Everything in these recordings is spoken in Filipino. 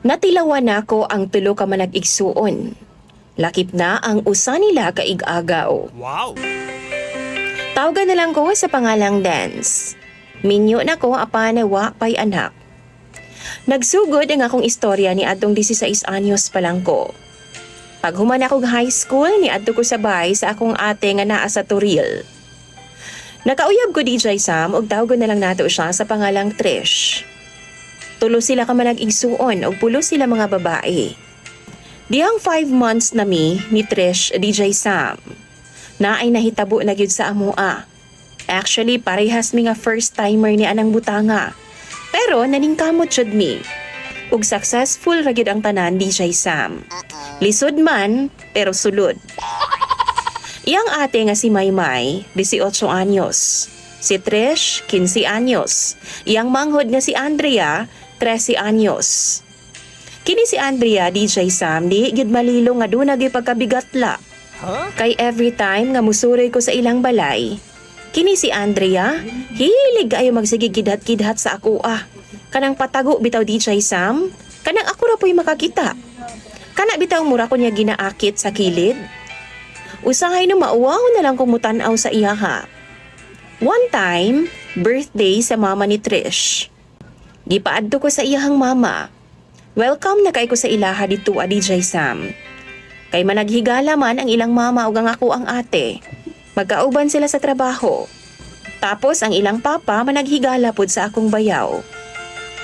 Natilawan nako ang tulo ka manag-igsuon. Lakip na ang usa nila kaig-agaw. Wow! Tawagan na lang ko sa pangalang Dance. Minyo na ko apan wa pay anak. Nagsugod ang akong istorya ni adtong 16 anyos pa lang ko. Pag human akong high school, ni adto ko sabay sa akong ate nga naa sa Turil. Nakauyab ko DJ Sam ug tawagon na lang nato siya sa pangalang Trish. Tulo sila ka manag-igsuon ug pulo sila mga babae. Dihang 5 months na ni Trish DJ Sam. Na ay nahitabo na gyud sa amoa. Actually, parehas mi nga first timer ni anang butanga. Pero naningkamot jud mi. Ug successful ra gyud ang tanan DJ Sam. Lisod man, pero sulod. Iyang ate nga si Maymay, 18 anyos. Si Trish, 15 anyos. Iyang manghod nga si Andrea, 13 anyos. Kini si Andrea, DJ Sam, di gyud malilo nga doon nagyoy pagkabigatla. Kay every time nga musuroy ko sa ilang balay, kini si Andrea, hilig ayo magsige kidhat-kidhat sa ako Kanang patago bitaw DJ Sam, kanang ako ra po'y makakita. Kana bitaw mura ko niya ginaakit sa kilid. Usahay no mauwaw na lang kung mutanaw sa iyaha. One time, birthday sa mama ni Trish. Gipaadto ko sa iyahang mama. Welcome na kay ko sa ilaha dito DJ Sam. Kay managhigala man ang ilang mama ug ang ako ang ate. Magkauban sila sa trabaho. Tapos ang ilang papa managhigala pud sa akong bayaw.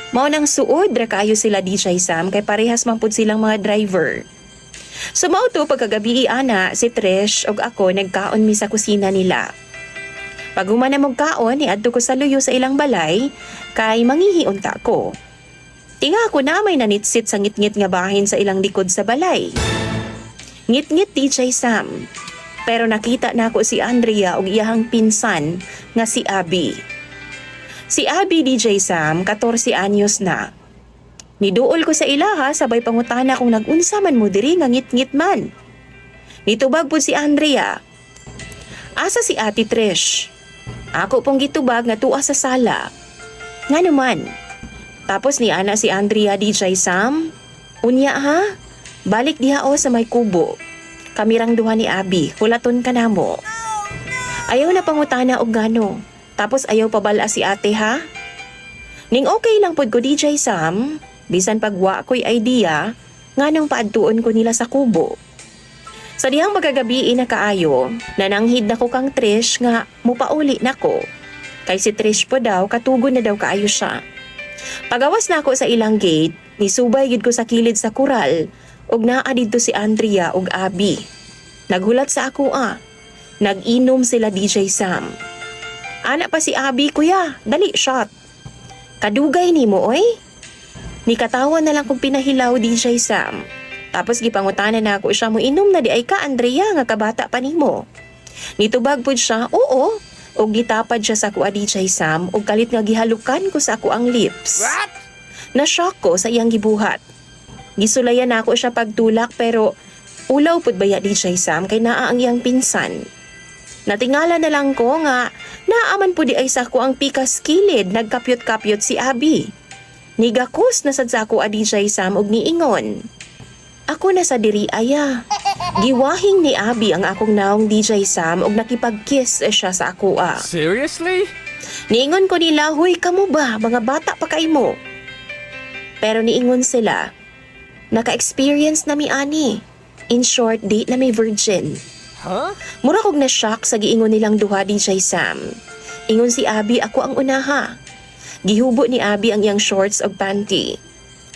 Mao nang suod ra kaayo sila DJ Sam kay parehas man pud silang mga driver. Sumao to pagkagabi ana si Trish ug ako nagkaon mi sa kusina nila. Pag human na magkaon, niadto ko sa luyo sa ilang balay kay manghihiun ta ko. Tinga ako na may nanitsit sa ngit-ngit nga bahin sa ilang likod sa balay. Ngit-ngit DJ Sam. Pero nakita na ako si Andrea ug iyahang pinsan nga si Abby. Si Abby DJ Sam, 14 anyos na. Niduol ko sa ilaha sabay pangutana kung nagunsa man mo diri nga ngit-ngit man. Nitubag po si Andrea. Asa si Ate Trish? Ako pong gitubag na tuwa sa sala. Nga naman. Tapos ni ana si Andrea DJ Sam. Unya ha? Balik diha o sa may kubo. Kamirang duha ni Abby, hulaton ka na mo. Ayaw na pangutana og gano. Tapos ayaw pabala si ate ha? Ning okay lang pod ko DJ Sam. Bisan pagwa ko'y idea, nga nang paadtuon ko nila sa kubo. Sa dihang magagabi na kaayo, nananghid na ko kang Trish nga mupauli na ko. Kay si Trish po daw, katugon na daw kaayo siya. Pagawas na ako sa ilang gate, nisubay gid ko sa kilid sa kural, ug naa didto si Andrea ug Abby. Naghulat sa ako Nag-inom sila DJ Sam. Ana pa si Abby, kuya, dali shot. Kadugay nimo oy. Nikatawan na lang kung pinahilaw DJ Sam. Tapos gipangutanan na ako siya mo inom na di ay ka Andrea nga kabata pa nimo. Nitubag pud siya, oo. Ug gitapad siya sa kuha DJ Sam ug kalit nga gihalukan ko sa ako ang lips. What? Na-shock ko sa iyang gibuhat. Gisulayan na ako siya pagtulak pero ulaw pud baya DJ Sam kay naa ang iyang pinsan. Natingala na lang ko nga naaman pud di ay sa ko ang pikas kilid nagkapyot-kapyot si Abby. Nigakos na sad sa ako DJ Sam ug niingon. Ako na sa diri aya. Giwahing ni Abby ang akong naong DJ Sam ug nakipag-kiss siya sa ako Seriously? Niingon ko nila, huy kamo ba, mga bata pa kay mo. Pero niingon sila, naka-experience na mi ani. In short, di na may virgin. Huh? Mura kog na-shock sa giingon nilang duha DJ Sam. Ingon si Abby, ako ang unaha. Gihubo ni Abby ang iyang shorts ug panty.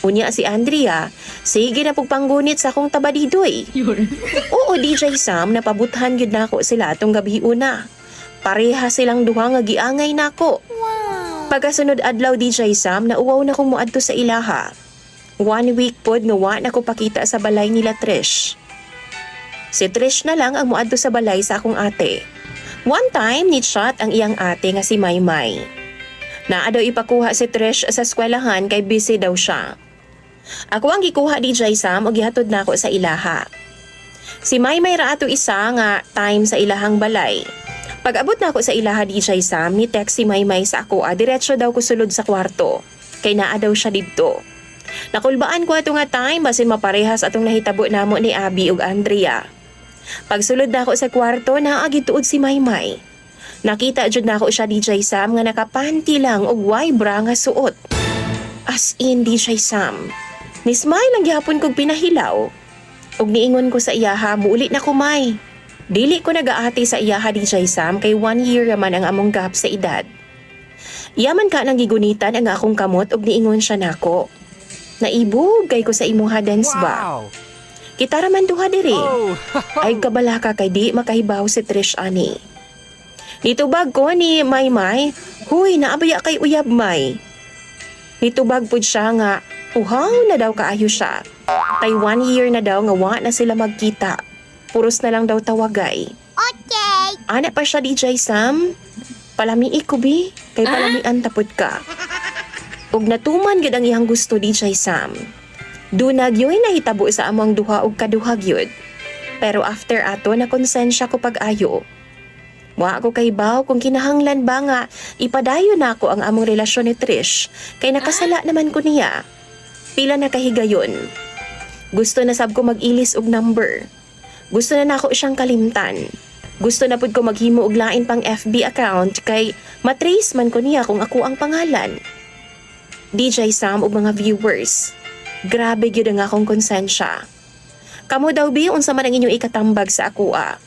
Unya si Andrea, sige na pagpanggunit sa akong tabadidoy. Oo DJ Sam, napabuthan gyud nako sila atong gabi una. Pareha silang duha nga giangay nako. Pagkasunod adlaw DJ Sam, nauwaw na kong muadto sa ilaha. 1 week pod nga wa na ko pakita sa balay nila Trish. Si Trish na lang ang muadto sa balay sa akong ate. One time, ni-shot ang iyang ate nga si Maymay. Naa daw ipakuha si Trish sa eskwelahan kay busy daw siya. Ako ang gikuha DJ Sam o gihatod na ako sa ilaha. Si Maymay ra ato isa nga time sa ilahang balay. Pag abot na ako sa ilaha DJ Sam, ni text si Maymay sa ako diretso daw ko sulod sa kwarto. Kay naa daw siya didto. Nakulbaan ko ato nga time basin maparehas atong nahitabo namo ni Abby ug Andrea. Pagsulod na ako sa kwarto, naagi tuod si Maymay. Nakita jud nako siya DJ Sam nga nakapanty lang ug way bra nga suot. As in DJ Sam. Ni smile lang gyapon kog pinahilaw. Ug niingon ko sa iyaha, muuli na kumay. Dili ko nagaati sa iyaha DJ Sam kay 1 year raman ang among gap sa edad. Yaman ka nang gigunitan ang akong kamot ug niingon siya nako. Naibog kay ko sa imuha dance ba. Kita raman duha diri. Ay kabala ka kay di makahibaw si Trish ani. Nitubag ko ni Maymay, huy naabaya kay uyab May. Nitubag pud siya nga, uhaw na daw kaayo siya. Kay 1 year na daw nga wa na sila magkita. Puros na lang daw tawagay. Okay. Ana pa siya DJ Sam. Palamiik ko bi, kay palamian tapod ka. Ug natuman gid ang iyang gusto DJ Sam. Dunag yoy nahitabo sa among duha og kaduha gyud. Pero after ato na konsensya ko pag-ayo. Wa ako kay baw kung kinahanglan ba nga ipadayon nako ang among relasyon ni Trish kay nakasala naman ko niya. Pila na kahigayon. Gusto na sab ko mag-ilis og number. Gusto na nako siyang kalimtan. Gusto na pud ko maghimo og lain pang FB account kay matrace man ko niya kung ako ang pangalan. DJ Sam ug mga viewers. Grabe gyud ang akong konsensya. Kamo daw bi unsa man ang inyong ikatambag sa akoa?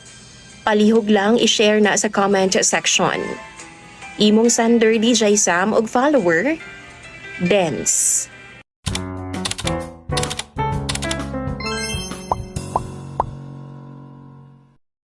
Palihog lang i-share na sa comment section. Imong sender DJ Sam og follower, Dance.